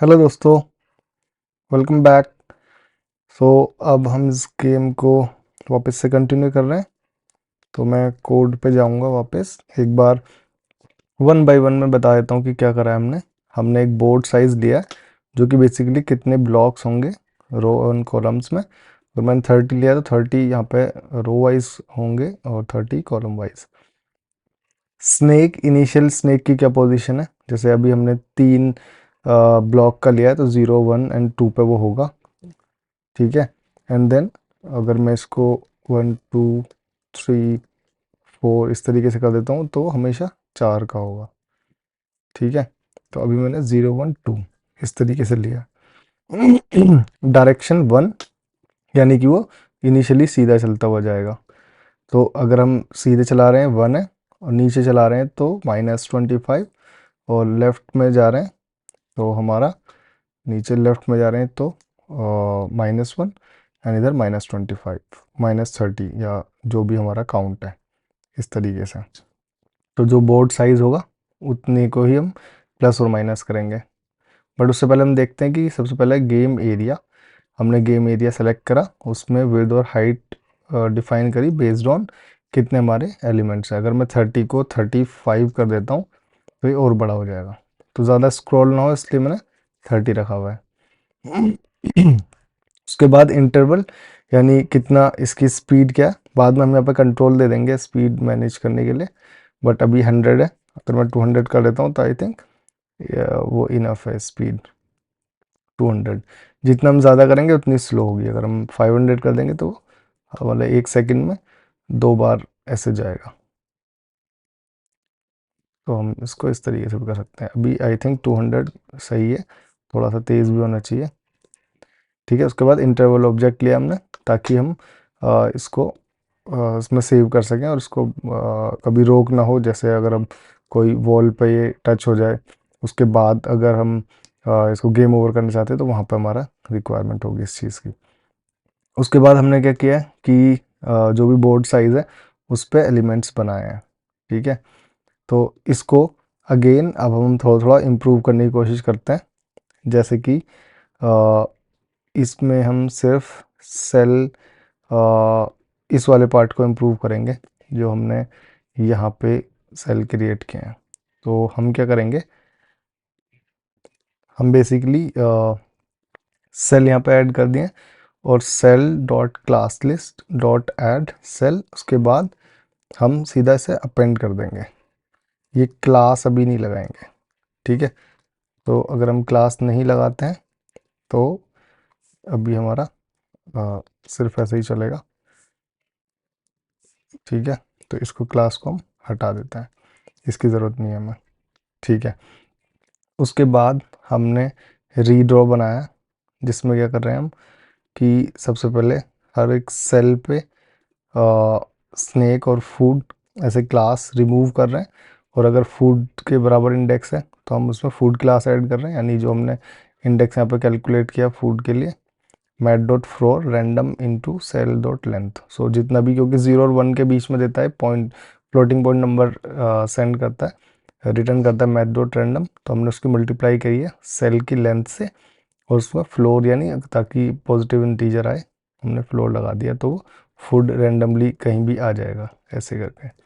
Hello दोस्तों, welcome back. अब हम इस गेम को वापस से कंटिन्यू कर रहे हैं। तो मैं कोड पे जाऊंगा वापस एक बार, वन बाय वन में बता देता हूँ कि क्या करा है हमने। हमने एक बोर्ड साइज लिया है जो कि बेसिकली कितने ब्लॉक्स होंगे रो और कॉलम्स में। और मैंने 30 लिया तो 30 यहाँ पे रो वाइज होंगे और 30 column wise. Snake, initial snake की क्या पोजीशन है, जैसे अभी हमने 3 ब्लॉक का लिया है तो 0 1 एंड 2 पे वो होगा। ठीक है। एंड देन अगर मैं इसको 1 2 3 4 इस तरीके से कर देता हूँ तो हमेशा 4 का होगा। ठीक है। तो अभी मैंने 0 1 2 इस तरीके से लिया। डायरेक्शन 1 यानी कि वो इनिशियली सीधा चलता हुआ जाएगा। तो अगर हम सीधे चला रहे हैं 1 है, और नीचे चला रहे हैं तो -25, और लेफ़्ट में जा रहे हैं तो हमारा नीचे लेफ़्ट में जा रहे हैं तो -1, एंड इधर -25 -30 या जो भी हमारा काउंट है, इस तरीके से। तो जो बोर्ड साइज़ होगा उतने को ही हम प्लस और माइनस करेंगे। बट उससे पहले हम देखते हैं कि सबसे पहले गेम एरिया। हमने गेम एरिया सेलेक्ट करा, उसमें विड्थ और हाइट डिफाइन करी बेस्ड ऑन कितने हमारे एलिमेंट्स हैं। अगर मैं 30 को 35 कर देता हूँ तो ये और बड़ा हो जाएगा, तो ज़्यादा स्क्रॉल ना हो इसलिए मैंने 30 रखा हुआ है। उसके बाद इंटरवल, यानी कितना इसकी स्पीड क्या है। बाद में हम यहाँ पे कंट्रोल दे देंगे स्पीड मैनेज करने के लिए, बट अभी 100 है। अगर मैं 200 कर देता हूँ तो आई थिंक वो इनफ है स्पीड। 200 जितना हम ज़्यादा करेंगे उतनी स्लो होगी। अगर हम 500 कर देंगे तो मतलब 1 सेकंड में 2 बार ऐसे जाएगा। तो हम इसको इस तरीके से भी कर सकते हैं। अभी आई थिंक 200 सही है, थोड़ा सा तेज़ भी होना चाहिए। ठीक है। उसके बाद इंटरवल ऑब्जेक्ट लिया हमने ताकि हम इसको इसमें सेव कर सकें और इसको कभी रोक ना हो। जैसे अगर हम कोई वॉल पे ये टच हो जाए, उसके बाद अगर हम इसको गेम ओवर करना चाहते हैं तो वहाँ पे हमारा रिक्वायरमेंट होगी इस चीज़ की। उसके बाद हमने क्या किया है कि जो भी बोर्ड साइज़ है उस पे एलिमेंट्स बनाए हैं। ठीक है। तो इसको अगेन अब हम थोड़ा थोड़ा इम्प्रूव करने की कोशिश करते हैं। जैसे कि अ, इसमें हम सिर्फ सेल इस वाले पार्ट को इम्प्रूव करेंगे जो हमने यहाँ पे सेल क्रिएट किए हैं। तो हम क्या करेंगे, हम बेसिकली सेल यहाँ पे ऐड कर दिए और cell dot class list dot add cell, उसके बाद हम सीधा इसे अपेंड कर देंगे। ये क्लास अभी नहीं लगाएंगे। ठीक है। तो अगर हम क्लास नहीं लगाते हैं तो अभी हमारा सिर्फ ऐसे ही चलेगा। ठीक है। तो इसको क्लास को हम हटा देते हैं, इसकी ज़रूरत नहीं है हमें। ठीक है। उसके बाद हमने रीड्रॉ बनाया, जिसमें क्या कर रहे हैं हम कि सबसे पहले हर एक सेल पे स्नैक और फूड ऐसे क्लास रिमूव कर रहे हैं। और अगर फूड के बराबर इंडेक्स है तो हम उसमें फूड क्लास ऐड कर रहे हैं, यानी जो हमने इंडेक्स यहाँ पे कैलकुलेट किया फूड के लिए, math dot floor random into cell dot length. So जितना भी, क्योंकि 0 और 1 के बीच में देता है point, floating point number send करता है, रिटर्न करता है मैथ डॉट रैंडम। तो हमने उसकी मल्टीप्लाई करी है सेल की लेंथ से, और उसमें फ्लोर यानी ताकि पॉजिटिव इंटीजर आए, हमने फ्लोर लगा दिया तो वो फूड रैंडमली कहीं भी आ जाएगा ऐसे करके।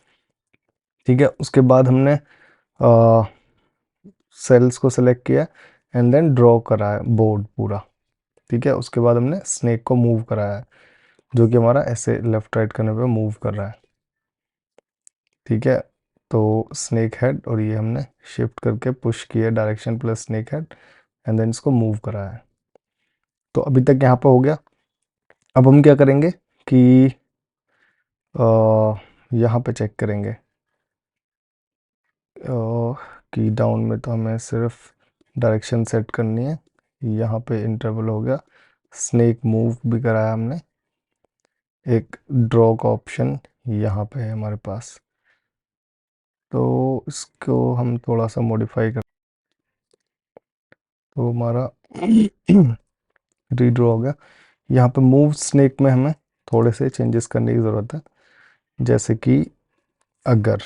ठीक है। उसके बाद हमने सेल्स को सेलेक्ट किया एंड देन ड्रॉ करा है बोर्ड पूरा। ठीक है। उसके बाद हमने स्नेक को मूव कराया है, जो कि हमारा ऐसे लेफ्ट राइट करने पे मूव कर रहा है। ठीक है। तो स्नेक हेड, और ये हमने शिफ्ट करके पुश किया direction plus snake head, and then इसको मूव कराया है। तो अभी तक यहाँ पे हो गया। अब हम क्या करेंगे कि यहाँ पे चेक करेंगे कि डाउन में तो हमें सिर्फ डायरेक्शन सेट करनी है। यहाँ पे इंटरवल हो गया, स्नेक मूव भी कराया हमने, एक ड्रॉ का ऑप्शन यहाँ पे है हमारे पास। तो इसको हम थोड़ा सा मॉडिफाई कर, तो हमारा रीड्रॉ हो गया। यहाँ पे मूव स्नेक में हमें थोड़े से चेंजेस करने की ज़रूरत है। जैसे कि अगर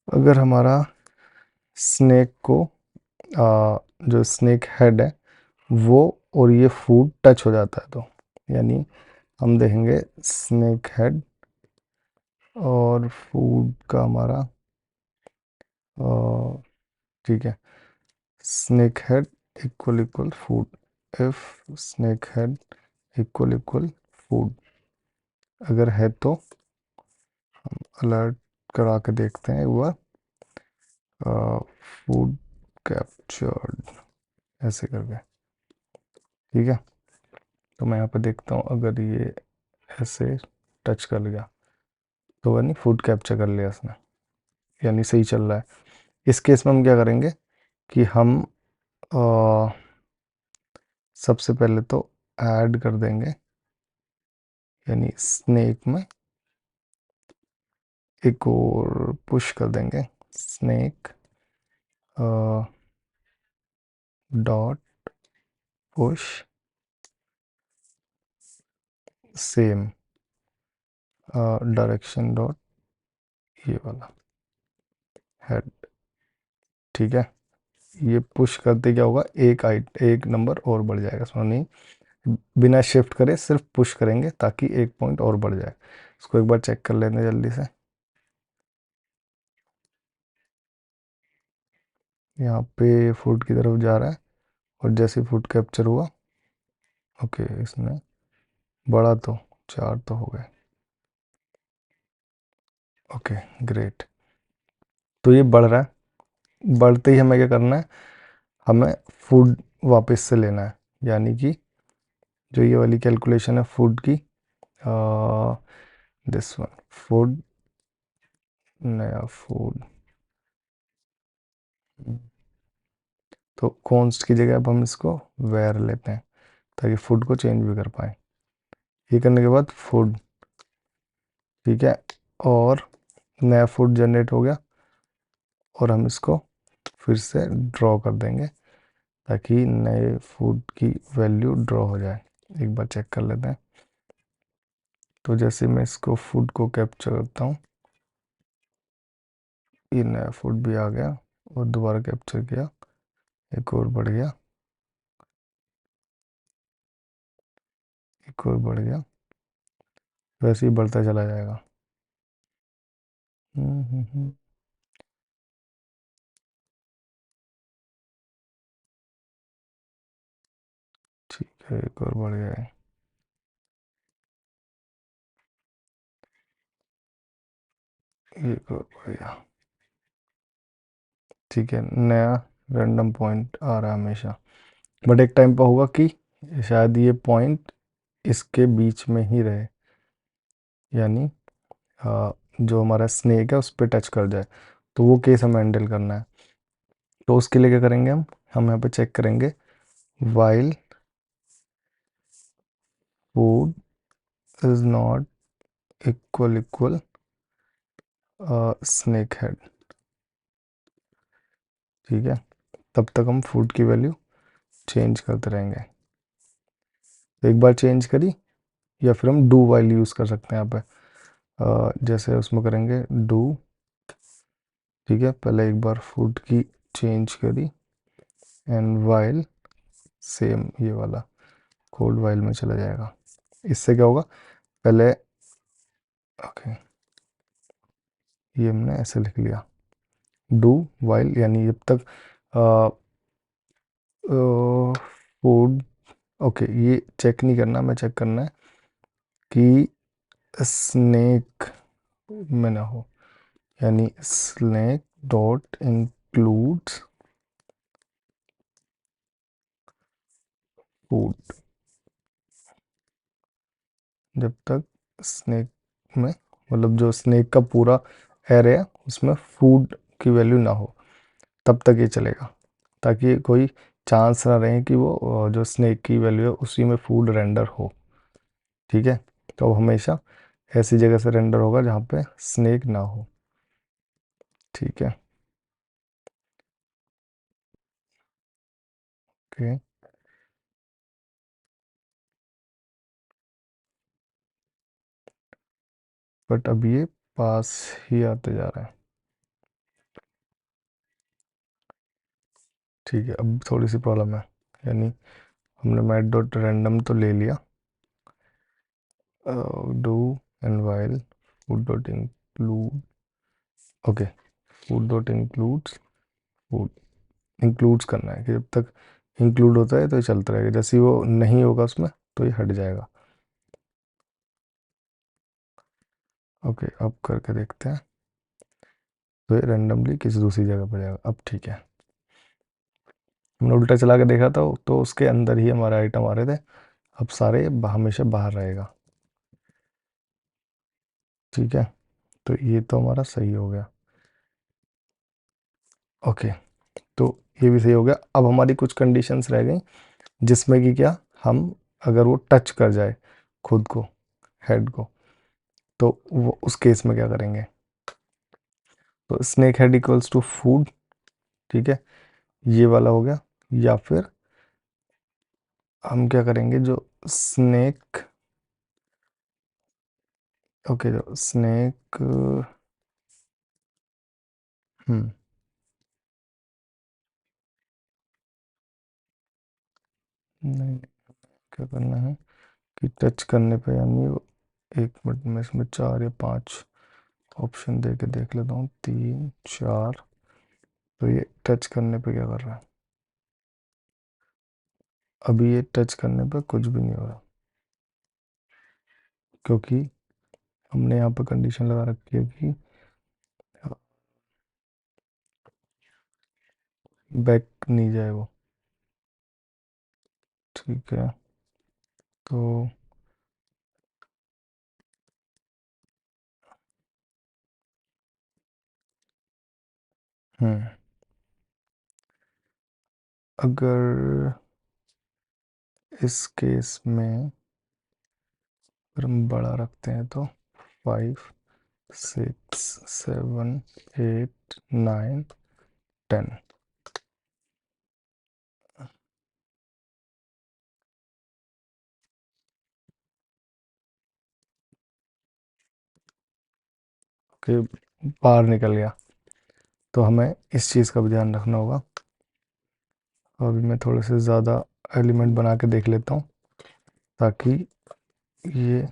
अगर हमारा स्नेक को जो स्नेक हेड है वो और ये फूड टच हो जाता है, तो यानी हम देखेंगे स्नेक हेड और फूड का हमारा ठीक है, snake head equal equal food. If snake head equal equal food अगर है तो अलर्ट करा के देखते हैं एक बार। फूड कैप्चर्ड ऐसे करके, ठीक है। तो मैं यहाँ पे देखता हूँ अगर ये ऐसे टच कर लिया तो यानी फूड कैप्चर कर लिया इसने, यानी सही चल रहा है। इस केस में हम क्या करेंगे कि हम अ, सबसे पहले तो ऐड कर देंगे, यानी स्नेक में एक और पुश कर देंगे, snake dot push same direction dot ये वाला हेड, ठीक है। ये पुश करते क्या होगा, एक नंबर और बढ़ जाएगा, सुनो नहीं, बिना शिफ्ट करे सिर्फ पुश करेंगे ताकि एक पॉइंट और बढ़ जाए। इसको एक बार चेक कर लेते हैं जल्दी से। यहाँ पे फूड की तरफ जा रहा है और जैसे फूड कैप्चर हुआ, ओके इसने बढ़ा तो 4 तो हो गए, ओके ग्रेट। तो ये बढ़ रहा है, बढ़ते ही हमें क्या करना है, हमें फूड वापस से लेना है, यानी कि जो ये वाली कैलकुलेशन है फूड की, दिस वन फूड, नया फूड, तो कॉन्स्ट की जगह अब हम इसको वेर लेते हैं ताकि फूड को चेंज भी कर पाए। ये करने के बाद फूड, ठीक है, और नया फूड जनरेट हो गया और हम इसको फिर से ड्रॉ कर देंगे ताकि नए फूड की वैल्यू ड्रॉ हो जाए। एक बार चेक कर लेते हैं। तो जैसे मैं इसको फूड को कैप्चर करता हूँ, ये नया फूड भी आ गया और दोबारा कैप्चर किया, एक और बढ़ गया, एक और बढ़ गया, वैसे ही बढ़ता चला जाएगा। हम्म। ठीक है, एक और बढ़ गया है, एक और बढ़ गया, ठीक है। नया रैंडम पॉइंट आ रहा है हमेशा, बट एक टाइम पर होगा कि शायद ये पॉइंट इसके बीच में ही रहे, यानी जो हमारा स्नेक है उस पर टच कर जाए, तो वो केस हमें हैंडल करना है। तो उसके लिए क्या करेंगे, हम यहाँ पे चेक करेंगे while food is not equal snake head, ठीक है। तब तक हम फूड की वैल्यू चेंज करते रहेंगे। एक बार चेंज करी, या फिर हम डू वाइल यूज़ कर सकते हैं यहाँ पे। जैसे उसमें करेंगे डू, ठीक है, पहले एक बार फूड की चेंज करी एंड वाइल सेम ये वाला कोड वाइल में चला जाएगा। इससे क्या होगा, पहले ओके ये हमने ऐसे लिख लिया, डू वाइल यानी जब तक फूड, ओके ये चेक नहीं करना, मैं चेक करना है कि स्नेक में ना हो, यानी स्नेक डॉट इंक्लूड्स फूड, जब तक स्नेक में मतलब जो स्नेक का पूरा एरे है उसमें फूड की वैल्यू ना हो तब तक ये चलेगा, ताकि कोई चांस ना रहे कि वो जो स्नेक की वैल्यू है उसी में फूड रेंडर हो, ठीक है। तो हमेशा ऐसी जगह से रेंडर होगा जहाँ पे स्नेक ना हो, ठीक है। ओके, बट अब ये पास ही आते जा रहा है, ठीक है, अब थोड़ी सी प्रॉब्लम है, यानी हमने मैथ डॉट रैंडम तो ले लिया, do and while food dot include, okay, food dot includes, food includes करना है कि जब तक इंक्लूड होता है तो ये चलता रहेगा, जैसे ही वो नहीं होगा उसमें तो ये हट जाएगा। ओके, अब करके देखते हैं, तो ये रैंडमली किसी दूसरी जगह पर जाएगा। अब ठीक है, हमने उल्टा चला के देखा था तो उसके अंदर ही हमारे आइटम आ रहे थे, अब सारे हमेशा बाहर रहेगा। ठीक है, तो ये तो हमारा सही हो गया। ओके, तो ये भी सही हो गया। अब हमारी कुछ कंडीशंस रह गई, जिसमें कि क्या, हम अगर वो टच कर जाए खुद को, हेड को, तो वो उस केस में क्या करेंगे। तो snake head equals to food, ठीक है, ये वाला हो गया। या फिर हम क्या करेंगे, जो स्नेक, ओके, जो स्नेक, हम्म, नहीं, क्या करना है कि टच करने पे, यानी वो, एक मिनट में इसमें 4 या 5 ऑप्शन दे के देख लेता हूँ, 3 4, तो ये टच करने पे क्या कर रहा है, अभी ये टच करने पे कुछ भी नहीं हो रहा, क्योंकि हमने यहाँ पर कंडीशन लगा रखी है कि बैक नहीं जाए वो। ठीक है, तो अगर इस केस में अगर हम बड़ा रखते हैं तो 5 6 7 8 9 10। ओके, बाहर निकल गया, तो हमें इस चीज़ का भी ध्यान रखना होगा। अभी मैं थोड़े से ज़्यादा एलिमेंट बना के देख लेता हूँ, ताकि ये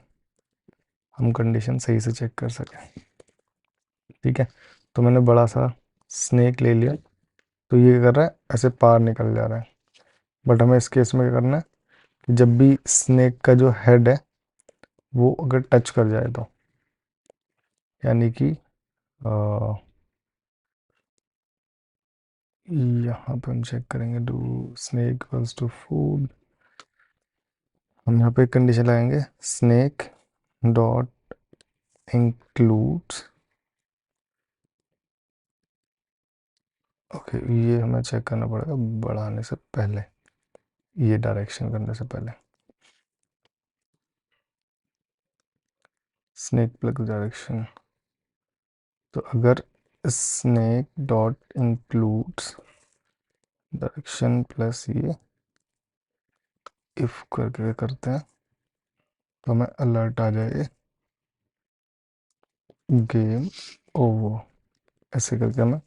हम कंडीशन सही से चेक कर सकें। ठीक है, तो मैंने बड़ा सा स्नेक ले लिया, तो ये कर रहा है ऐसे पार निकल जा रहा है, बट हमें इस केस में क्या करना है कि जब भी स्नेक का जो हेड है वो अगर टच कर जाए, तो यानी कि यहाँ पे हम चेक करेंगे, do snake equals to food, हम यहाँ पे एक कंडीशन लगाएंगे, स्नेक डॉट इंक्लूड्स, ओके, ये हमें चेक करना पड़ेगा बढ़ाने से पहले, ये डायरेक्शन करने से पहले, स्नेक प्लस डायरेक्शन। तो अगर snake dot includes direction plus ये इफ करके करते हैं, तो हमें अलर्ट आ जाए गेम ओवर, ऐसे करके हमें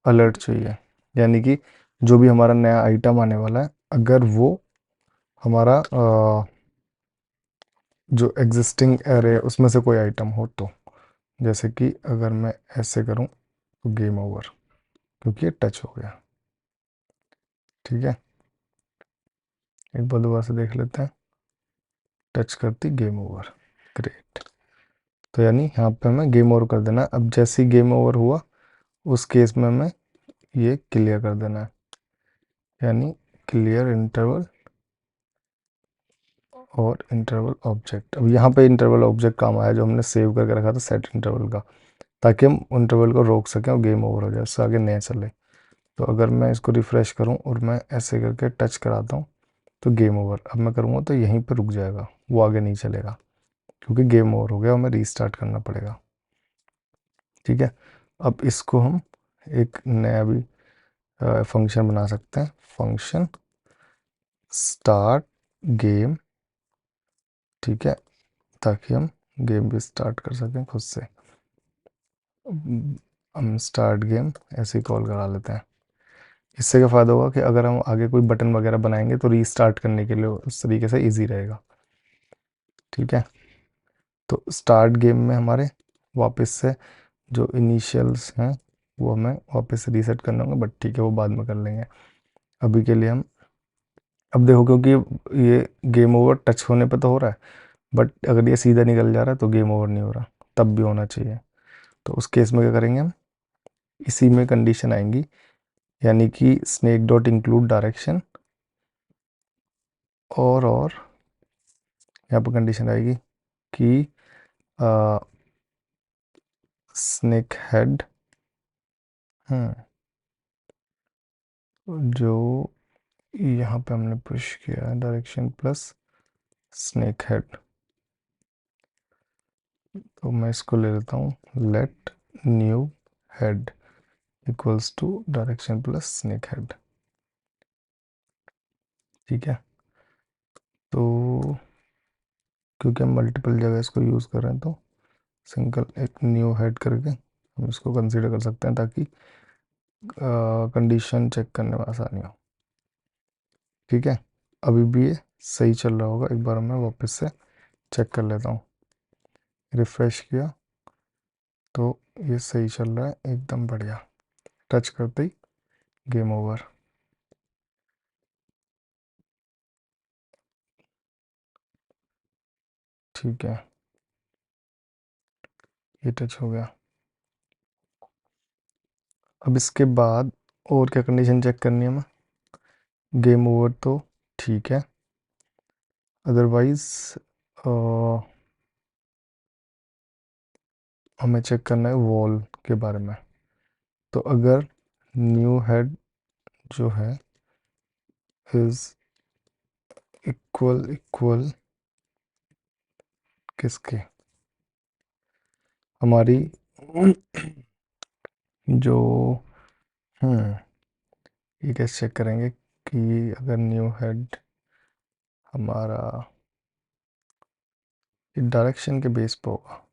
अलर्ट चाहिए। यानी कि जो भी हमारा नया आइटम आने वाला है, अगर वो हमारा जो एग्जिस्टिंग एरे है उसमें से कोई आइटम हो, तो जैसे कि अगर मैं ऐसे करूं तो गेम ओवर, क्योंकि ये टच हो गया। ठीक है, एक बार दोबारा से देख लेते हैं, टच करती गेम ओवर, ग्रेट। तो यानी यहाँ पे हमें गेम ओवर कर देना है। अब जैसे ही गेम ओवर हुआ, उस केस में हमें ये क्लियर कर देना है, यानी क्लियर इंटरवल और इंटरवल ऑब्जेक्ट। अब यहाँ पे इंटरवल ऑब्जेक्ट काम आया, जो हमने सेव करके रखा था सेट इंटरवल का, ताकि हम इंटरवल को रोक सकें और गेम ओवर हो जाए, उससे आगे नहीं चले। तो अगर मैं इसको रिफ़्रेश करूँ और मैं ऐसे करके टच कराता हूँ, तो गेम ओवर। अब मैं करूँगा तो यहीं पर रुक जाएगा, वो आगे नहीं चलेगा, क्योंकि गेम ओवर हो गया, हमें रीस्टार्ट करना पड़ेगा। ठीक है, अब इसको हम एक नया भी फंक्शन बना सकते हैं, फंक्शन स्टार्ट गेम। ठीक है, ताकि हम गेम भी स्टार्ट कर सकें खुद से। हम स्टार्ट गेम ऐसे ही कॉल करा लेते हैं। इससे क्या फ़ायदा होगा कि अगर हम आगे कोई बटन वगैरह बनाएंगे तो रीस्टार्ट करने के लिए उस तरीके से इजी रहेगा। ठीक है, तो स्टार्ट गेम में हमारे वापस से जो इनिशियल्स हैं वो हमें वापस से रीसेट करने होंगे, बट ठीक है वो बाद में कर लेंगे। अभी के लिए हम, अब देखो क्योंकि ये गेम ओवर टच होने पे तो हो रहा है, बट अगर ये सीधा निकल जा रहा है तो गेम ओवर नहीं हो रहा, तब भी होना चाहिए। तो उस केस में क्या करेंगे हम, इसी में कंडीशन आएंगी, यानी कि स्नेक डॉट इंक्लूड डायरेक्शन, और यहाँ पर कंडीशन आएगी कि स्नेक हेड जो यहाँ पे हमने पुश किया है डायरेक्शन प्लस स्नेक हेड, तो मैं इसको ले लेता हूँ let new head equals to direction plus snake head. ठीक है, तो क्योंकि हम मल्टीपल जगह इसको यूज़ कर रहे हैं तो सिंगल एक न्यू हेड करके हम इसको कंसीडर कर सकते हैं, ताकि कंडीशन चेक करने में आसानी हो। ठीक है, अभी भी ये सही चल रहा होगा, एक बार मैं वापस से चेक कर लेता हूँ। रिफ़्रेश किया तो ये सही चल रहा है, एकदम बढ़िया। टच करते ही गेम ओवर। ठीक है, ये टच हो गया। अब इसके बाद और क्या कंडीशन चेक करनी है हमें, गेम ओवर तो ठीक है, अदरवाइज़ हमें चेक करना है वॉल के बारे में। तो अगर न्यू हेड जो है इज़ इक्वल किसके, हमारी जो ये कैसे चेक करेंगे कि अगर न्यू हेड हमारा डायरेक्शन के बेस पे होगा,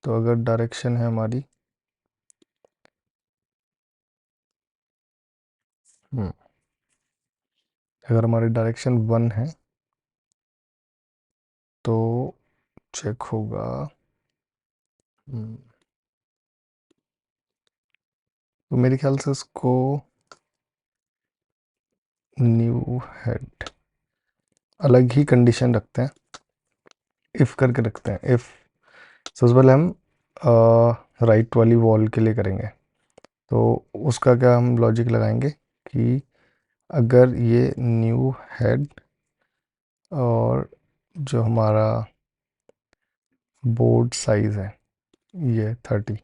तो अगर डायरेक्शन है हमारी अगर हमारी डायरेक्शन 1 है तो चेक होगा तो मेरे ख्याल से इसको न्यू हेड अलग ही कंडीशन रखते हैं, इफ़ करके रखते हैं। इफ़ सबसे पहले हम राइट वाली वॉल के लिए करेंगे, तो उसका क्या हम लॉजिक लगाएंगे कि अगर ये न्यू हेड और जो हमारा बोर्ड साइज़ है ये 30,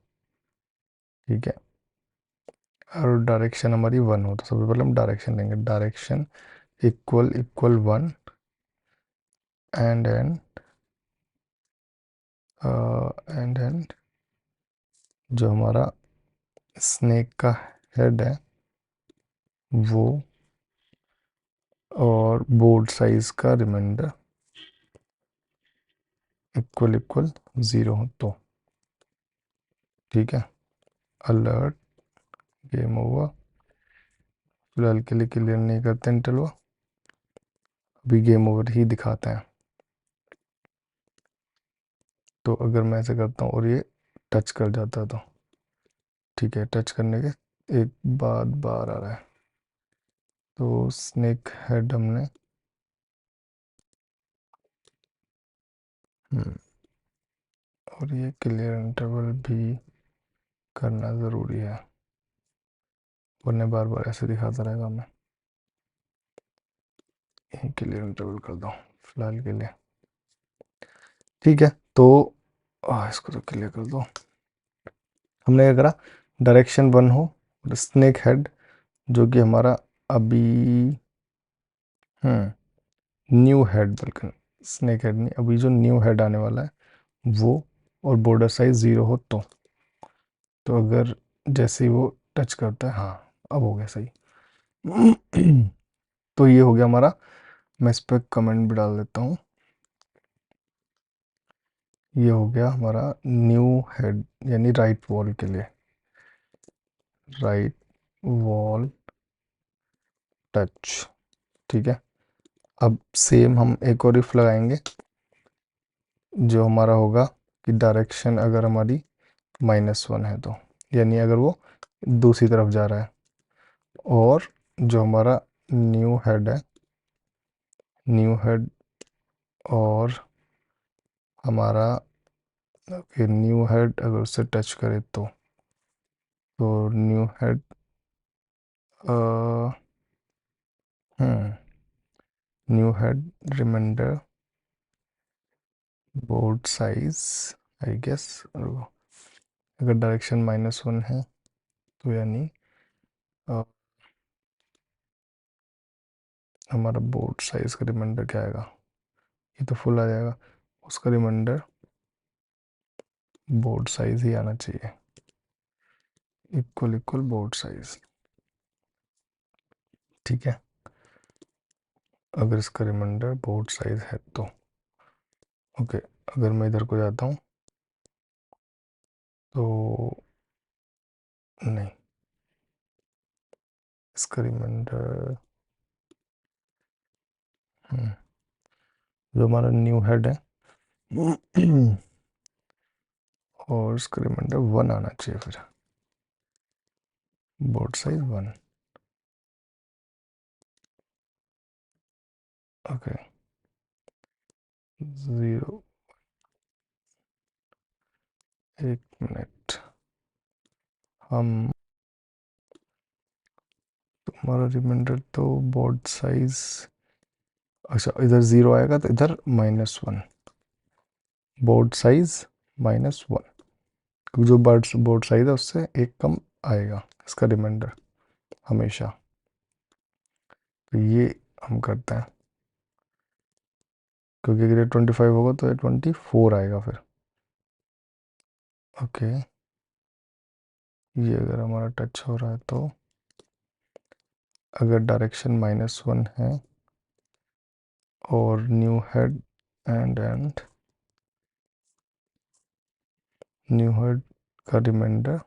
ठीक है, और डायरेक्शन हमारी 1 हो, तो सबसे पहले हम डायरेक्शन लेंगे, डायरेक्शन इक्वल 1 एंड जो हमारा स्नेक का हेड है वो और बोर्ड साइज का रिमाइंडर इक्वल 0 हो तो ठीक है। अलर्ट गेम ओवर, फिलहाल के लिए क्लियर नहीं करते इंटरवल, अभी गेम ओवर ही दिखाते हैं। तो अगर मैं ऐसे करता हूँ और ये टच कर जाता है तो ठीक है, टच करने के एक बाद बार आ रहा है, तो स्नेक हेड हमने और ये क्लियर इंटरवल भी करना ज़रूरी है, वरना बार बार ऐसे दिखाता रहेगा। मैं यही क्लियर इंटरवल कर दूँ फिलहाल के लिए। ठीक है, तो इसको तो क्लियर कर दो। हमने क्या करा, डायरेक्शन 1 हो, स्नेक हेड जो कि हमारा अभी न्यू हेड, बल्कि स्नेक हेड नहीं, अभी जो न्यू हेड आने वाला है वो, और बॉर्डर साइज 0 हो तो अगर जैसे ही वो टच करता है, हाँ अब हो गया सही। तो ये हो गया हमारा, मैं इस पर कमेंट भी डाल देता हूँ, ये हो गया हमारा न्यू हेड यानी राइट वॉल के लिए, राइट वॉल टच। ठीक है, अब सेम हम एक और इफ लगाएंगे जो हमारा होगा कि डायरेक्शन अगर हमारी -1 है तो, यानी अगर वो दूसरी तरफ जा रहा है, और जो हमारा न्यू हेड है, न्यू हेड और हमारा न्यू हेड अगर उससे टच करे तो new head new head reminder board size I guess, अगर डायरेक्शन -1 है तो यानी अ, हमारा बोर्ड साइज का रिमाइंडर क्या आएगा, ये तो फुल आ जाएगा, उसका रिमाइंडर बोर्ड साइज ही आना चाहिए, इक्वल इक्वल बोर्ड साइज। ठीक है, अगर इसका रिमाइंडर बोर्ड साइज है तो ओके। अगर मैं इधर को जाता हूँ तो नहीं, इसका रिमाइंडर जो हमारा न्यू हेड है और इसका रिमाइंडर 1 आना चाहिए, फिर बोर्ड साइज 1। ओके, 0, 1 मिनट, हम हमारा रिमाइंडर तो बोर्ड साइज, अच्छा इधर 0 आएगा तो इधर -1, बोर्ड साइज -1, क्योंकि जो बोर्ड साइज है उससे एक कम आएगा इसका रिमाइंडर हमेशा। तो ये हम करते हैं, क्योंकि अगर ये 25 होगा तो ये 24 आएगा फिर। ओके, ये अगर हमारा टच हो रहा है तो अगर डायरेक्शन -1 है और new head and new head का रिमाइंडर,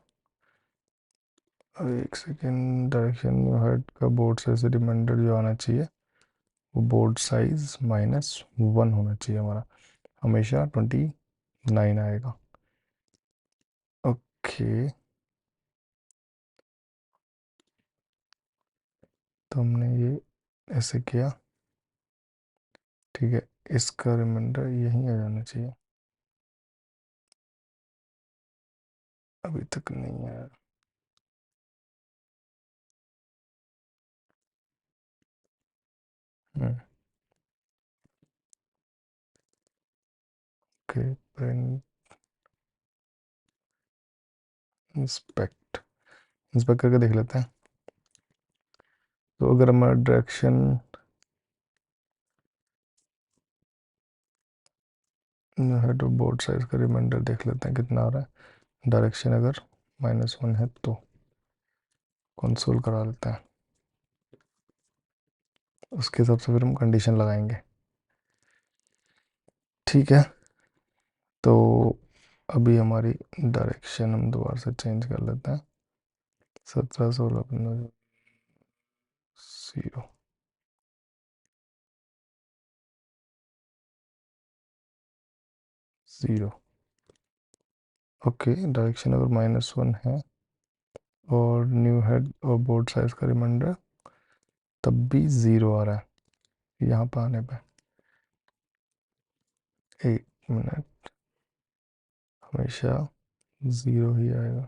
एक सेकेंड, डायरेक्शन न्यू हेड का बोर्ड साइज रिमाइंडर जो आना चाहिए वो बोर्ड साइज -1 होना चाहिए हमारा, हमेशा 29 आएगा। ओके, तो हमने ये ऐसे किया। ठीक है, इसका रिमाइंडर यहीं आ जाना चाहिए, अभी तक नहीं आया। ओके, प्रिंट इंस्पेक्ट, इंस्पेक्ट करके देख लेते हैं। तो अगर हमारा डायरेक्शन हेड और बोर्ड साइज का रिमाइंडर देख लेते हैं कितना आ रहा है, डायरेक्शन अगर -1 है तो कंसोल करा लेते हैं, उसके हिसाब से फिर हम कंडीशन लगाएंगे। ठीक है, तो अभी हमारी डायरेक्शन हम दोबारा से चेंज कर लेते हैं, 17, 16, 15, 0, ज़ीरो। ओके, डायरेक्शन अगर -1 है और न्यू हेड और बोर्ड साइज का रिमाइंडर तब भी 0 आ रहा है यहाँ पर आने पे, 1 मिनट, हमेशा 0 ही आएगा,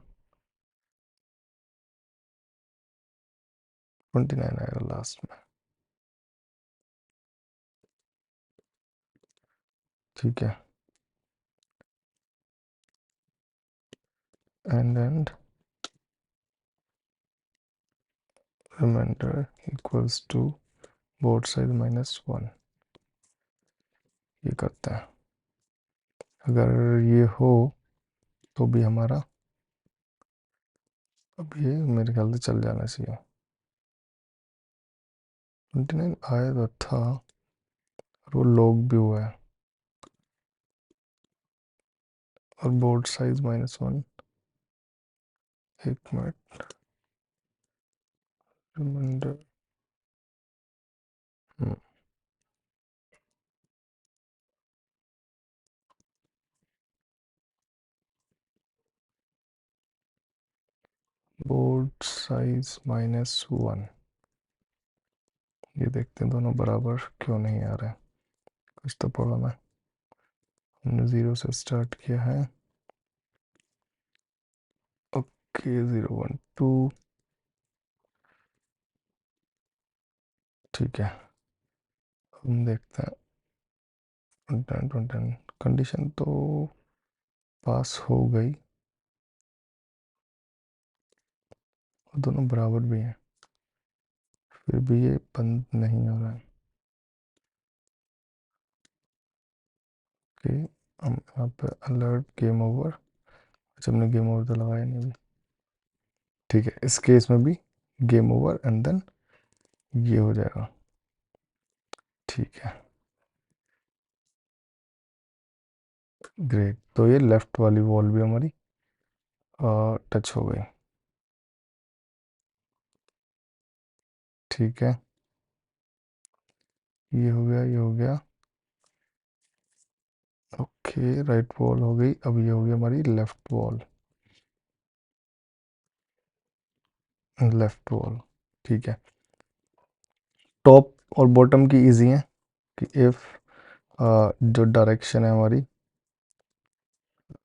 29 आएगा लास्ट में। ठीक है, and reminder equals to board size -1, ये करते हैं। अगर ये हो तो भी हमारा अब ये मेरे ख्याल से चल जाना चाहिए, 29 आया तो था और वो लॉग भी हुआ है, और board size -1, 1 minute, reminder board size -1। ये देखते हैं दोनों बराबर क्यों नहीं आ रहे हैं। कुछ तो प्रॉब्लम है। हमने 0 से स्टार्ट किया है। ओके 0 1 2। ठीक है, हम देखते हैं 10 कंडीशन तो पास हो गई और दोनों बराबर भी हैं, फिर भी ये बंद नहीं हो रहा है। ओके, हम यहाँ पे अलर्ट गेम ओवर। अच्छा, हमने गेम ओवर तो लगाया नहीं अभी। ठीक है, इस केस में भी गेम ओवर एंड देन ये हो जाएगा। ठीक है, ग्रेट। तो ये लेफ्ट वाली वॉल भी हमारी टच हो गई। ठीक है, ये हो गया, ये हो गया। ओके, राइट वॉल हो गई। अब ये हो गई हमारी लेफ्ट वॉल। लेफ्ट वॉल ठीक है। टॉप और बॉटम की इजी है कि इफ़ जो डायरेक्शन है हमारी,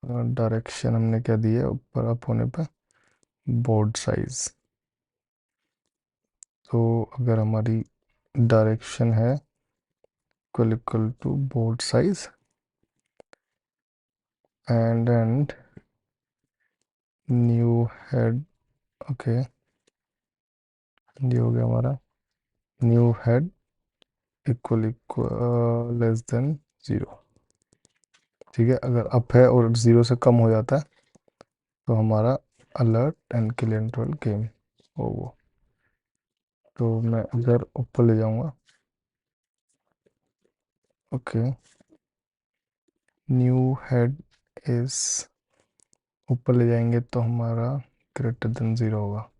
डायरेक्शन हमने क्या दी है ऊपर अप होने पे, बोर्ड साइज। तो अगर हमारी डायरेक्शन है equal to board size and new head. Okay, ये हो गया हमारा new head equal less than 0। ठीक है, अगर अप है और 0 से कम हो जाता है तो हमारा alert and kill interval game हो वो। तो मैं अगर ऊपर ले जाऊंगा, ओके, न्यू हेड इज, ऊपर ले जाएंगे तो हमारा ग्रेटर देन 0 होगा।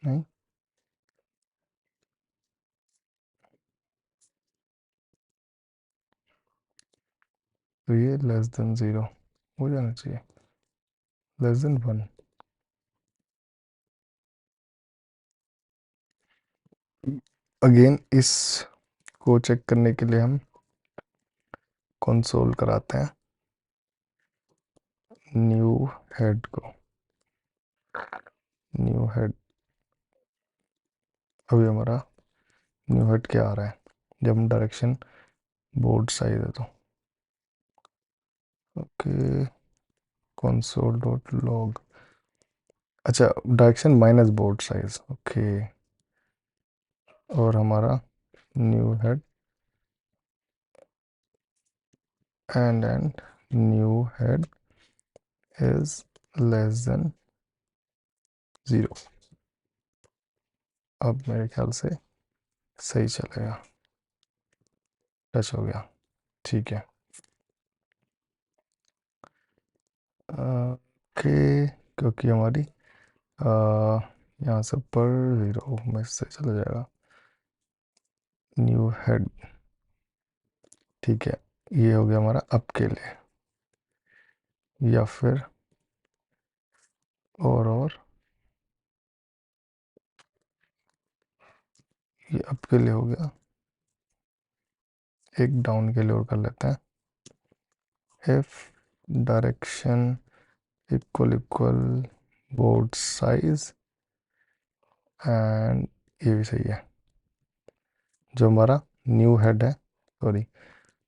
नहीं, तो ये लेस देन 0 हो जाना चाहिए, लेस देन 1। अगेन इस को चेक करने के लिए हम कंसोल कराते हैं न्यू हेड को। न्यू हेड, अभी हमारा न्यू हेड क्या आ रहा है जब हम डायरेक्शन बोर्ड साइज है तो। Okay, console dot log. अच्छा, direction minus board size. Okay, और हमारा new head and new head is less than 0। अब मेरे ख्याल से सही चलेगा, टच हो गया। ठीक है, ओके, क्योंकि हमारी यहाँ से ऊपर 0 में से चला जाएगा न्यू हेड। ठीक है, ये हो गया हमारा अप के लिए, या फिर और ये अप के लिए हो गया। एक डाउन के लिए और कर लेते हैं। If direction equal board size and, ये भी सही है। जो हमारा न्यू हेड है, सॉरी,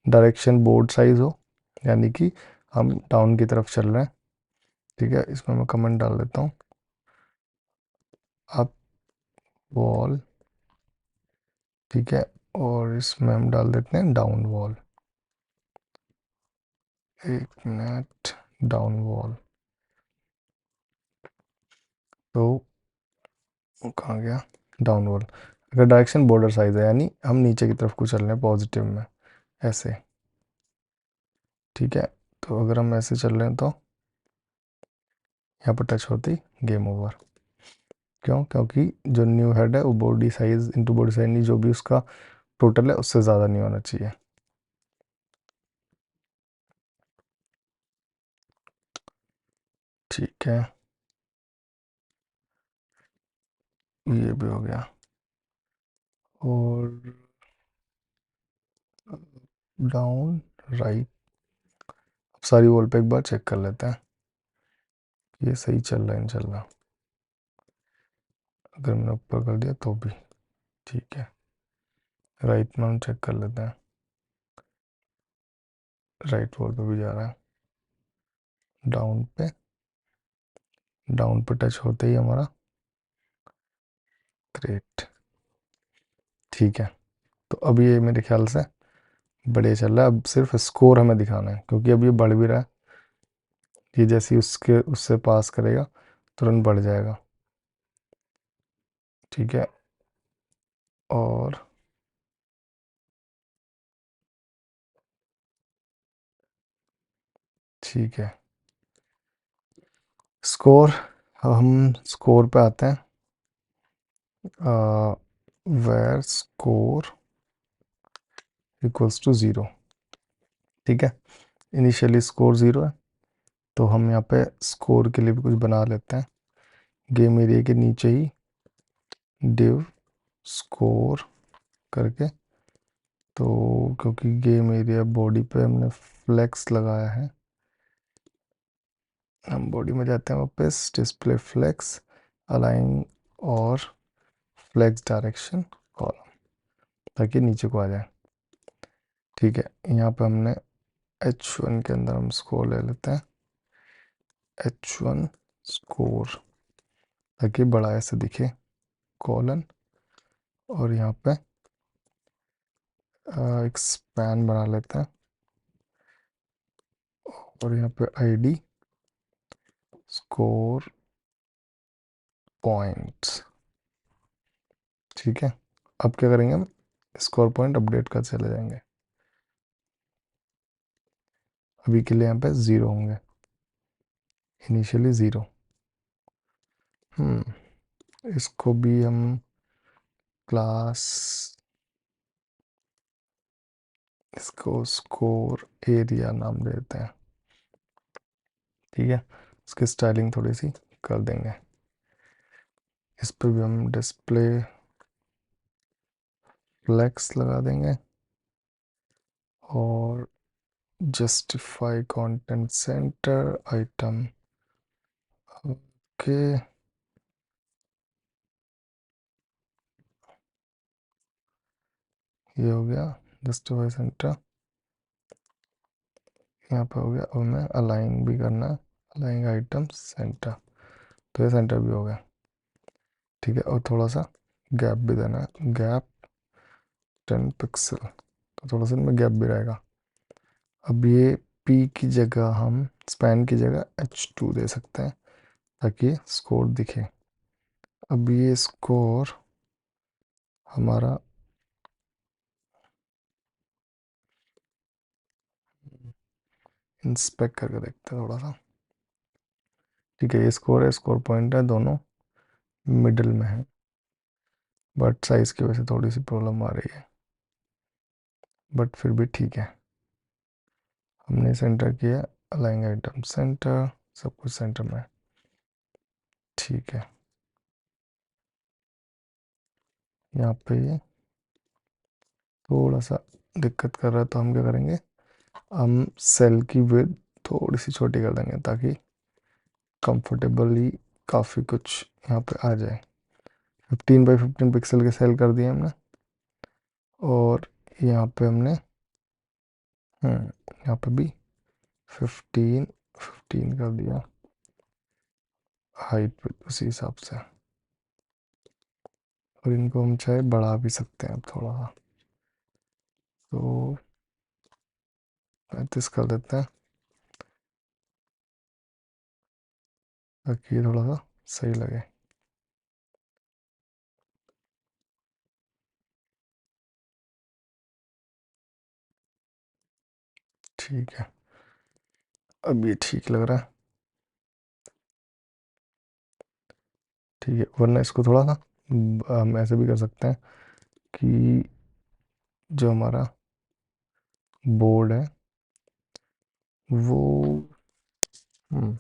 डायरेक्शन बोर्ड साइज हो, यानी कि हम डाउन की तरफ चल रहे हैं। ठीक है, इसमें मैं कमेंट डाल देता हूँ, अप वॉल। ठीक है, और इसमें हम डाल देते हैं डाउन वॉल। एक मिनट, डाउन वॉल। तो वो कहाँ गया, डाउन वॉल। अगर डायरेक्शन बॉर्डर साइज है यानी हम नीचे की तरफ को चल रहे हैं पॉजिटिव में, ऐसे। ठीक है, तो अगर हम ऐसे चल रहे हैं तो यहाँ पर टच होती गेम ओवर, क्यों? क्योंकि जो न्यू हेड है वो body size into body size नहीं, जो भी उसका टोटल है उससे ज़्यादा नहीं होना चाहिए। ठीक है, ये भी हो गया। और डाउन राइट, अब सारी वॉल पे एक बार चेक कर लेते हैं ये सही चल रहा है नहीं चल रहा। अगर मैंने ऊपर कर दिया तो भी ठीक है। राइट में हम चेक कर लेते हैं, राइट वॉल पे भी जा रहा है। डाउन पे, डाउन पे टच होते ही हमारा ग्रेट। ठीक है, तो अब ये मेरे ख्याल से बढ़िया चल रहा है। अब सिर्फ स्कोर हमें दिखाना है क्योंकि अब ये बढ़ भी रहा है। ये जैसे ही उसके उससे पास करेगा तुरंत बढ़ जाएगा। ठीक है, और ठीक है, स्कोर, हम स्कोर पे आते हैं। Where score equals to zero. ठीक है, इनिशियली स्कोर ज़ीरो है तो हम यहाँ पे स्कोर के लिए भी कुछ बना लेते हैं। गेम एरिया के नीचे ही डिव स्कोर करके, तो क्योंकि गेम एरिया बॉडी पे हमने फ्लेक्स लगाया है, हम बॉडी में जाते हैं वापस, डिस्प्ले फ्लेक्स अलाइन और फ्लेक्स डायरेक्शन कॉलम, ताकि नीचे को आ जाए। ठीक है, यहाँ पे हमने H1 के अंदर हम स्कोर ले लेते हैं, H1 स्कोर, ताकि बड़ा ऐसे दिखे कॉलन। और यहाँ पे एक स्पैन बना लेते हैं और यहाँ पे आईडी स्कोर पॉइंट्स। ठीक है, अब क्या करेंगे, हम स्कोर पॉइंट अपडेट कर चले जाएंगे। अभी के लिए यहाँ पे ज़ीरो होंगे, इनिशियली ज़ीरो। इसको भी हम क्लास, इसको स्कोर एरिया नाम देते हैं। ठीक है, इसकी स्टाइलिंग थोड़ी सी कर देंगे। इस पर भी हम डिस्प्ले फ्लेक्स लगा देंगे और justify content centre item. Okay, ये हो गया जस्टिफाई सेंटर। यहाँ पे हो गया, अब हमें अलाइन भी करना है, अलाइन आइटम सेंटर, तो ये सेंटर भी हो गया। ठीक है, और थोड़ा सा गैप भी देना है, गैप 10 पिक्सल, तो थोड़ा सा इनमें गैप भी रहेगा। अब ये P की जगह हम स्पैन की जगह H2 दे सकते हैं ताकि स्कोर दिखे। अब ये स्कोर हमारा इंस्पेक्ट करके देखते हैं थोड़ा सा। ठीक है, ये स्कोर है, स्कोर पॉइंट है, दोनों मिडिल में है, बट साइज़ की वजह से थोड़ी सी प्रॉब्लम आ रही है, बट फिर भी ठीक है। हमने सेंटर किया, अलाइंग आइटम सेंटर, सब कुछ सेंटर में है। ठीक है, यहाँ पे ये थोड़ा सा दिक्कत कर रहा है तो हम क्या करेंगे, हम सेल की विड्थ थोड़ी सी छोटी कर देंगे ताकि कंफर्टेबली काफ़ी कुछ यहाँ पे आ जाए। 15 बाई 15 पिक्सल के सेल कर दिए हमने, और यहाँ पे हमने यहाँ पे भी 15 कर दिया, हाइट पे उसी हिसाब से। और इनको हम चाहे बढ़ा भी सकते हैं अब थोड़ा सा, तो 35 कर देते हैं ताकि ये थोड़ा सा सही लगे। ठीक है, अब ये ठीक लग रहा है। ठीक है, वरना इसको थोड़ा सा हम ऐसे भी कर सकते हैं कि जो हमारा बोर्ड है वो हम्म,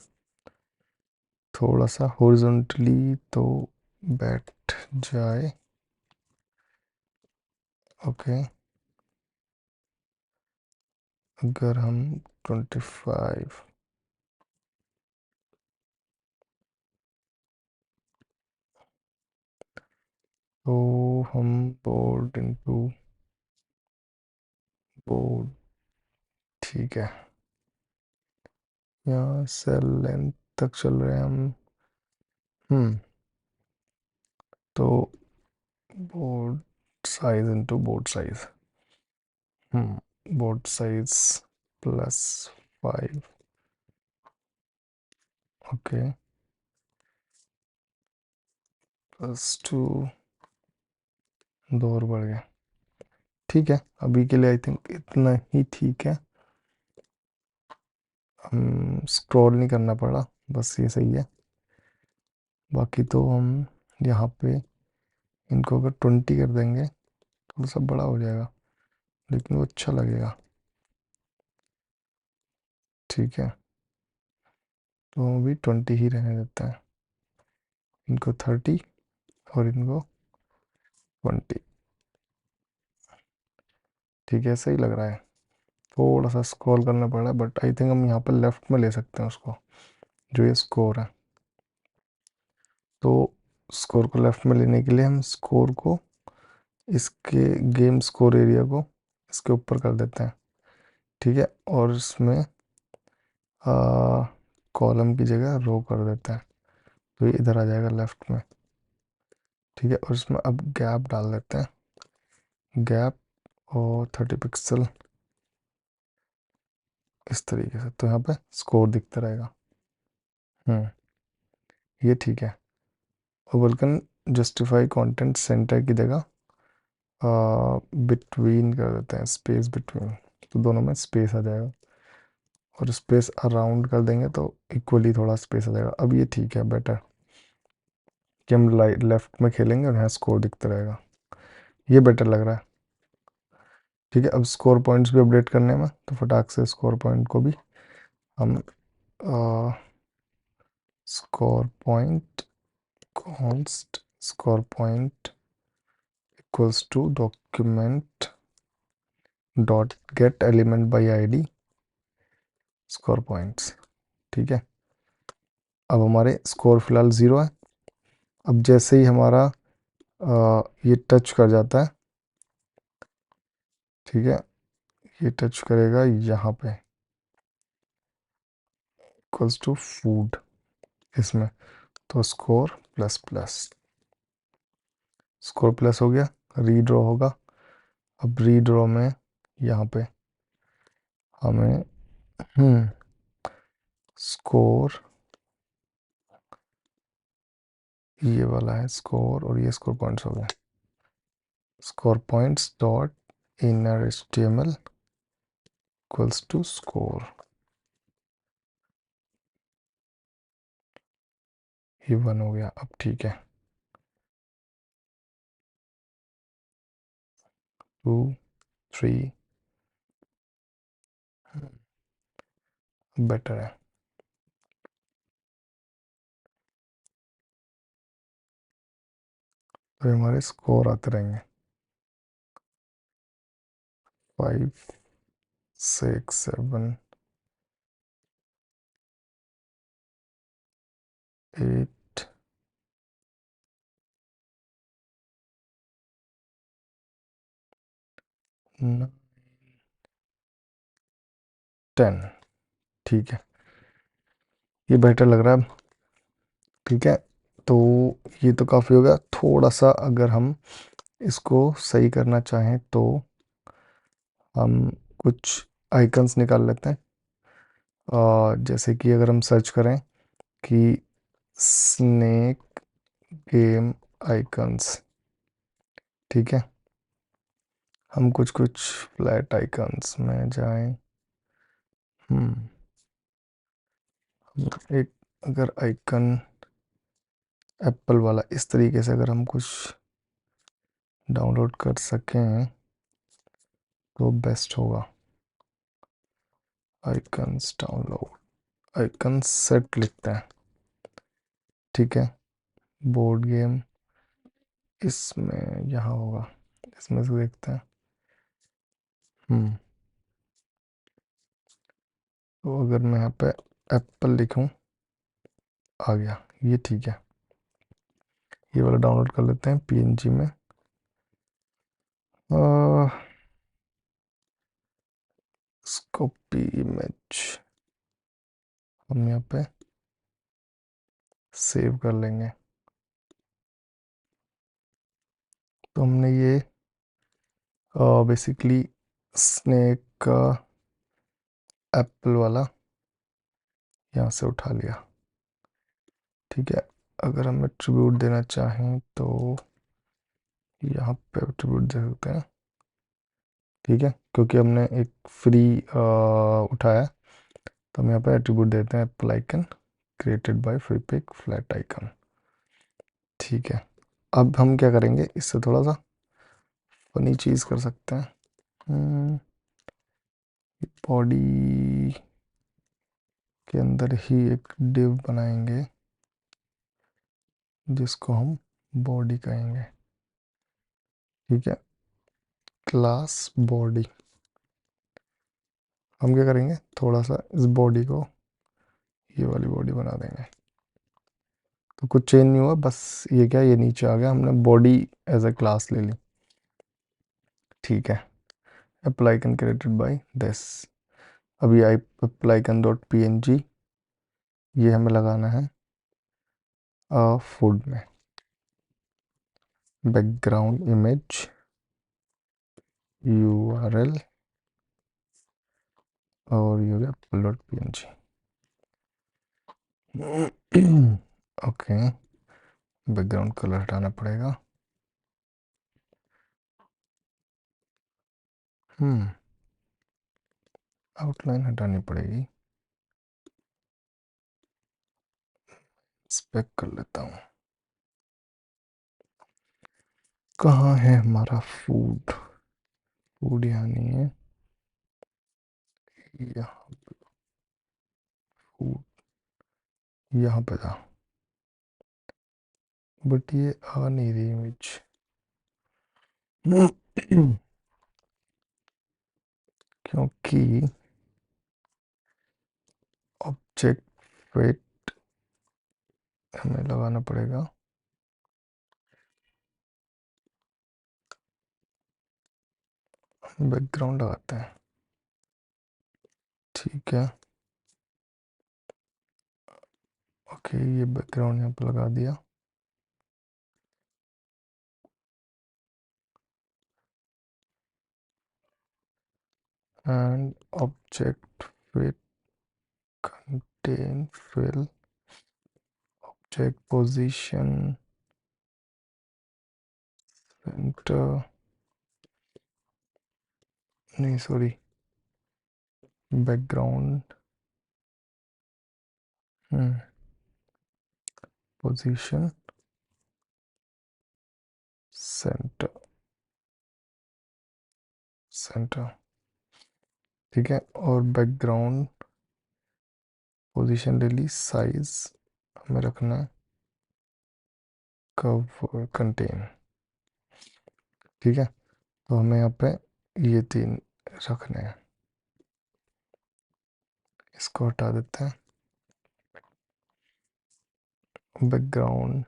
थोड़ा सा हॉरिजॉन्टली तो बैठ जाए। ओके, अगर हम 25 तो हम बोर्ड इनटू बोर्ड, ठीक है, यहाँ सेल लेंथ तक चल रहे हैं हम। हम्म तो board size into board size, board size +5। Okay, +2, दो और बढ़ गया। ठीक है, अभी के लिए आई थिंक इतना ही ठीक है। हम स्क्रॉल नहीं करना पड़ा, बस ये सही है। बाकी तो हम यहाँ पे इनको अगर 20 कर देंगे थोड़ा सा बड़ा हो जाएगा, लेकिन वो अच्छा लगेगा। ठीक है, तो हम अभी 20 ही रहने देते हैं, इनको 30 और इनको 20। ठीक है, सही लग रहा है। थोड़ा सा स्क्रॉल करना पड़ रहा है, बट आई थिंक हम यहाँ पर लेफ्ट में ले सकते हैं उसको, जो ये स्कोर है। तो स्कोर को लेफ्ट में लेने के लिए हम स्कोर को इसके गेम स्कोर एरिया को इसके ऊपर कर देते हैं। ठीक है, और इसमें कॉलम की जगह रो कर देते हैं, तो ये इधर आ जाएगा लेफ्ट में। ठीक है, और इसमें अब गैप डाल देते हैं, गैप और 30 पिक्सल इस तरीके से, तो यहाँ पे स्कोर दिखता रहेगा। ये ठीक है। और बल्कि जस्टिफाई कंटेंट सेंटर की जगह बिटवीन कर देते हैं, स्पेस बिटवीन, तो दोनों में स्पेस आ जाएगा। और स्पेस अराउंड कर देंगे तो इक्वली थोड़ा स्पेस आ जाएगा। अब ये ठीक है, बेटर कि हम लेफ्ट में खेलेंगे और यहाँ स्कोर दिखता रहेगा, ये बेटर लग रहा है। ठीक है, अब स्कोर पॉइंट्स भी अपडेट करने में, तो फटाक से स्कोर पॉइंट को भी हम score point const score point equals to document dot get element by ID score points. ठीक है, अब हमारे स्कोर फिलहाल 0 है। अब जैसे ही हमारा ये टच कर जाता है, ठीक है, ये टच करेगा यहाँ पे इक्वल्स टू फूड इसमें, तो score plus plus, score plus हो गया, रीड्रॉ होगा। अब रीड्रॉ में यहाँ पे हमें स्कोर, ये वाला है स्कोर, और ये स्कोर पॉइंट्स हो गया, score points dot inner HTML equals to score. ये 1 हो गया। अब ठीक है, 2, 3 बेटर है। तो हमारे स्कोर आते रहेंगे 5, 6, 7, 8, 9, 10। ठीक है, ये बेटर लग रहा है अब। ठीक है, तो ये तो काफ़ी हो गया। थोड़ा सा अगर हम इसको सही करना चाहें तो हम कुछ आइकन्स निकाल लेते हैं। जैसे कि अगर हम सर्च करें कि स्नेक गेम आइकन्स, ठीक है, हम कुछ कुछ फ्लैट आइकन्स में जाएं। हम एक अगर आइकन एप्पल वाला इस तरीके से अगर हम कुछ डाउनलोड कर सकें तो बेस्ट होगा। आइकन्स डाउनलोड, आइकन सेट लिखते हैं, ठीक है। बोर्ड गेम इसमें यहाँ होगा, इसमें से देखते हैं। तो अगर मैं यहाँ पे एप्पल लिखूँ, आ गया, ये ठीक है। ये वाला डाउनलोड कर लेते हैं पीएनजी में। कॉपी इमेज हम यहाँ पे सेव कर लेंगे। तो हमने ये बेसिकली स्नेक का एप्पल वाला यहाँ से उठा लिया, ठीक है। अगर हम एट्रीब्यूट देना चाहें तो यहाँ पे एट्रीब्यूट दे सकते हैं, ठीक है, क्योंकि हमने एक फ्री उठाया। तो हम यहाँ पे एट्रीब्यूट देते हैं Apple icon created bye Freepik flat icon, ठीक है। अब हम क्या करेंगे, इससे थोड़ा सा फनी चीज़ कर सकते हैं। बॉडी के अंदर ही एक डिव बनाएंगे जिसको हम बॉडी कहेंगे, ठीक है। क्लास बॉडी, हम क्या करेंगे, थोड़ा सा इस बॉडी को ये वाली बॉडी बना देंगे। तो कुछ चेंज नहीं हुआ, बस ये क्या, ये नीचे आ गया, हमने बॉडी एज ए क्लास ले ली, ठीक है। Apple icon created by this, अभी आई apple icon dot P N G ये हमें लगाना है फूड में। बैकग्राउंड इमेज URL और ये हो गया apple dot P N G. Okay, background colour हटाना पड़ेगा। आउटलाइन हटानी पड़ेगी, स्पेक कर लेता हूँ। कहाँ है हमारा फूड, फूड यहाँ नहीं है, यहाँ फूड यहाँ पे था, बट ये आ नहीं रही इमेज। क्योंकि ऑब्जेक्ट वेट हमें लगाना पड़ेगा, बैकग्राउंड लगाते हैं, ठीक है। ओके, ये बैकग्राउंड यहाँ पे लगा दिया। And object wait contain fill object position centre, नहीं sorry, background position centre, centre, ठीक है। और बैकग्राउंड पोजीशन ले ली, साइज हमें रखना है कवर कंटेन, ठीक है। तो हमें यहाँ पे ये 3 रखने हैं, इसको हटा देते हैं। बैकग्राउंड,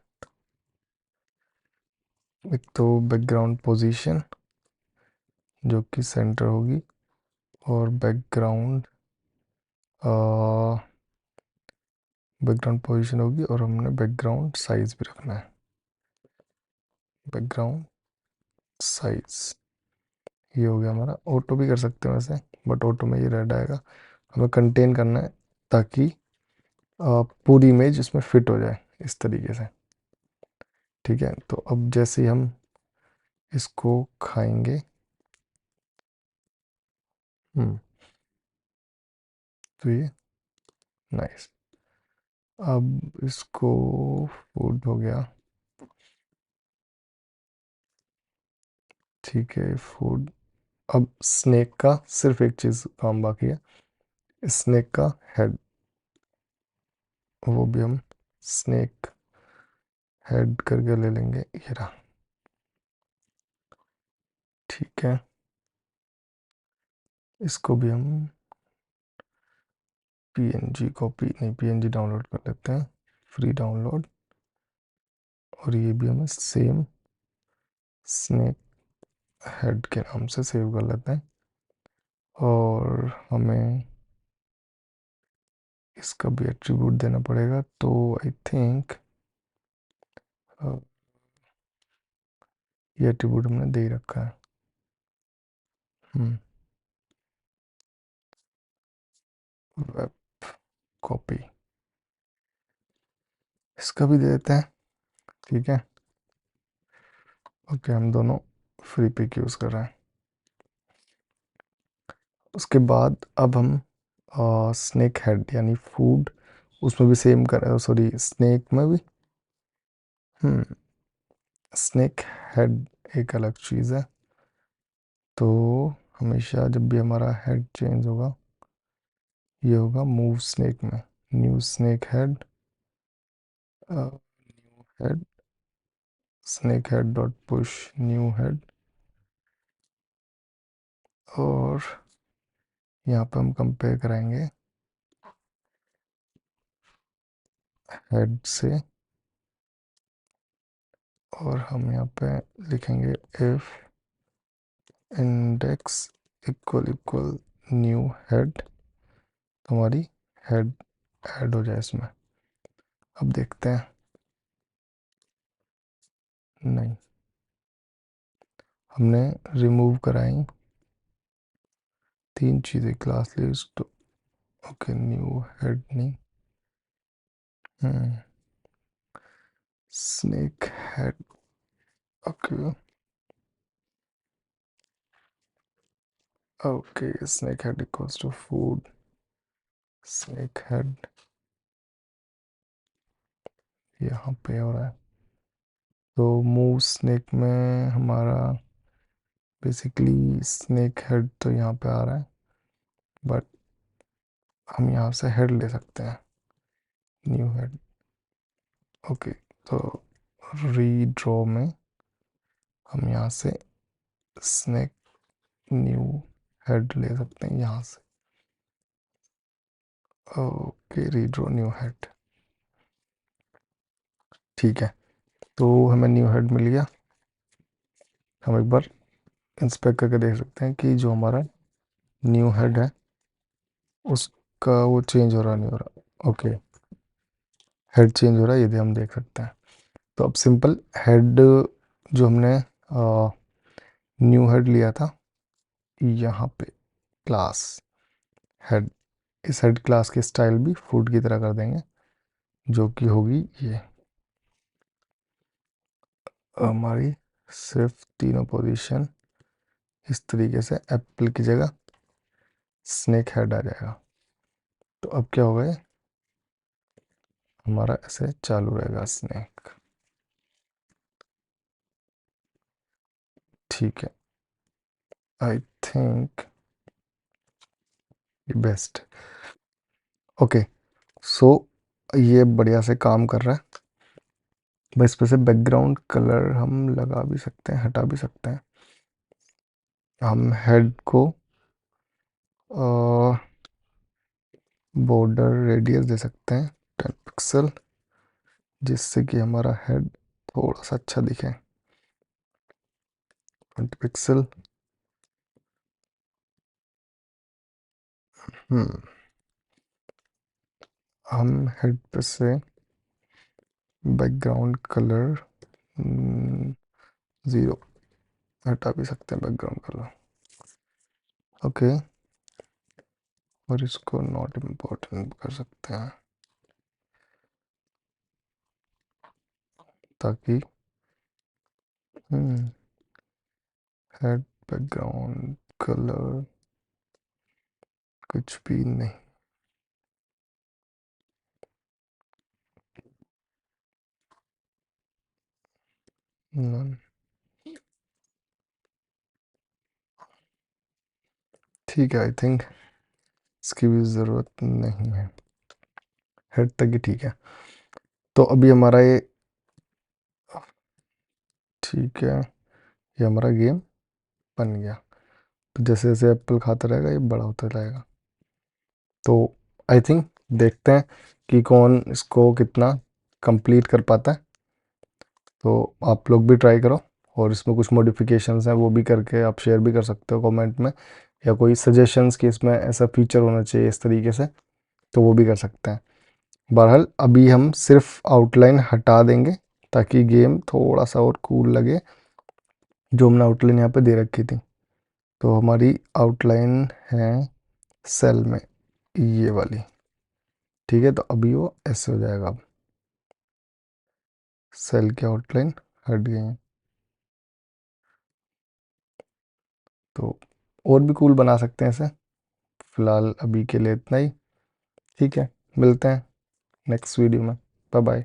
एक तो बैकग्राउंड पोजीशन जो कि सेंटर होगी, और बैकग्राउंड बैकग्राउंड पोजीशन होगी, और हमने बैकग्राउंड साइज भी रखना है, बैकग्राउंड साइज। ये हो गया हमारा। ऑटो भी कर सकते हैं वैसे, बट ऑटो में ये रेड आएगा, हमें कंटेन करना है ताकि पूरी इमेज इसमें फिट हो जाए इस तरीके से, ठीक है। तो अब जैसे ही हम इसको खाएंगे, तो ये नाइस। अब इसको फूड हो गया, ठीक है फूड। अब स्नेक का सिर्फ एक चीज़ काम बाकी है, स्नेक का हेड, वो भी हम स्नेक हेड करके ले लेंगे, ये रहा, ठीक है। इसको भी हम पीएनजी कॉपी नहीं, पीएनजी डाउनलोड कर लेते हैं, फ्री डाउनलोड, और ये भी हमें सेम स्नेक हेड के नाम से सेव कर लेते हैं। और हमें इसका भी एट्रीब्यूट देना पड़ेगा, तो आई थिंक ये एट्रीब्यूट हमने दे ही रखा है। वेब कॉपी, इसका भी दे देते हैं, ठीक है। ओके, हम दोनों फ्री पिक यूज़ कर रहे हैं। उसके बाद अब हम स्नेक हेड यानी फूड, उसमें भी सेम कर, सॉरी स्नेक में भी स्नेक हेड एक अलग चीज़ है। तो हमेशा जब भी हमारा हेड चेंज होगा, ये होगा मूव स्नेक में, new snake head, new head, snake head dot push new head, और यहाँ पे हम कंपेयर करेंगे हेड से, और हम यहाँ पे लिखेंगे if index equal equal new head, तो हमारी हेड ऐड हो जाए इसमें। अब देखते हैं, नहीं, हमने रिमूव कराई 3 चीज़ें, class list, okay new head नहीं, snake head, okay okay, snake head equals to food snake head, यहाँ पे हो रहा है। तो मूव स्नेक में हमारा बेसिकली स्नेक हेड तो यहाँ पे आ रहा है, बट हम यहाँ से हेड ले सकते हैं, न्यू हेड, ओके। तो रीड्रॉ में हम यहाँ से स्नेक न्यू हेड ले सकते हैं यहाँ से, ओके रीड्रॉ न्यू हेड, ठीक है। तो हमें न्यू हेड मिल गया। हम एक बार इंस्पेक्ट करके देख सकते हैं कि जो हमारा न्यू हेड है उसका वो चेंज हो रहा नहीं हो रहा, ओके हेड चेंज हो रहा है, ये भी हम देख सकते हैं। तो अब सिंपल हेड जो हमने न्यू हेड लिया था, यहाँ पे क्लास हेड, इस हेड क्लास की स्टाइल भी फूड की तरह कर देंगे, जो कि होगी ये हमारी सिर्फ तीनों पोजीशन, इस तरीके से एप्पल की जगह स्नेक हेड आ जाएगा। तो अब क्या होगा, ये हमारा ऐसे चालू रहेगा स्नेक, ठीक है। आई थिंक ये बेस्ट, ओके। सो ये बढ़िया से काम कर रहा है। बस पे से बैकग्राउंड कलर हम लगा भी सकते हैं, हटा भी सकते हैं। हम हेड को बॉर्डर रेडियस दे सकते हैं 10 पिक्सल, जिससे कि हमारा हेड थोड़ा सा अच्छा दिखे, 20 पिक्सल। हम हेड पे से बैकग्राउंड कलर 0 हटा भी सकते हैं, बैकग्राउंड कलर, ओके। और इसको नॉट इम्पोर्टेंट कर सकते हैं, ताकि हेड बैकग्राउंड कलर कुछ भी नहीं, none। ठीक है, आई थिंक इसकी भी ज़रूरत नहीं है, हेड तक ही ठीक है। तो अभी हमारा ये ठीक है, ये हमारा गेम बन गया। तो जैसे जैसे एप्पल खाता रहेगा ये बड़ा होता रहेगा। तो आई थिंक देखते हैं कि कौन इसको कितना कंप्लीट कर पाता है। तो आप लोग भी ट्राई करो, और इसमें कुछ मॉडिफिकेशंस हैं वो भी करके आप शेयर भी कर सकते हो कमेंट में, या कोई सजेशंस कि इसमें ऐसा फीचर होना चाहिए इस तरीके से, तो वो भी कर सकते हैं। बहरहाल अभी हम सिर्फ आउटलाइन हटा देंगे ताकि गेम थोड़ा सा और कूल लगे, जो हमने आउटलाइन यहाँ पे दे रखी थी। तो हमारी आउटलाइन है सेल में ये वाली, ठीक है। तो अभी वो ऐसे हो जाएगा, अब सेल की आउटलाइन हट गई है। तो और भी कूल बना सकते हैं इसे, फिलहाल अभी के लिए इतना ही। ठीक है, मिलते हैं नेक्स्ट वीडियो में। Bye bye.